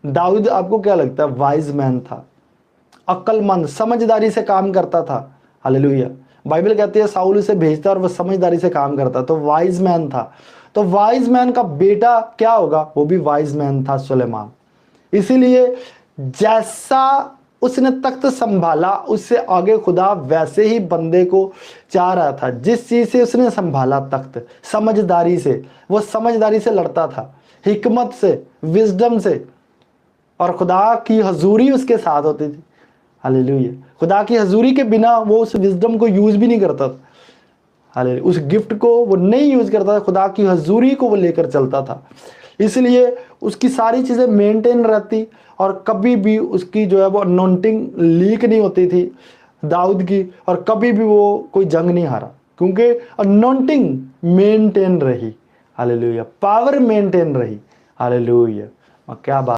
दाऊद आपको क्या लगता है? वाइज मैन था, अक्लमंद, समझदारी से काम करता था। हालेलुया। बाइबल कहती है साउल उसे भेजता और वह समझदारी से काम करता, तो वाइज मैन था। तो वाइज मैन का बेटा क्या होगा? वो भी वाइज मैन था, सुलेमान। इसीलिए जैसा उसने तख्त संभाला, उससे आगे खुदा वैसे ही बंदे को चाह रहा था। जिस चीज से उसने संभाला तख्त, समझदारी से, वो समझदारी से लड़ता था, हिकमत से, विजडम से, और खुदा की हजूरी उसके साथ होती थी। हालेलुया। खुदा की हजूरी के बिना वो उस विजडम को यूज भी नहीं करता था। हालेलुया। उस गिफ्ट को वो नहीं यूज करता था, खुदा की हजूरी को वो लेकर चलता था। इसलिए उसकी सारी चीजें मेंटेन रहती, और कभी भी उसकी जो है वो अनॉइंटिंग लीक नहीं होती थी दाऊद की, और कभी भी वो कोई जंग नहीं हारा, क्योंकि अनॉइंटिंग मेंटेन रही। हालेलुया। पावर मेंटेन रही। हालेलुया। क्या बात।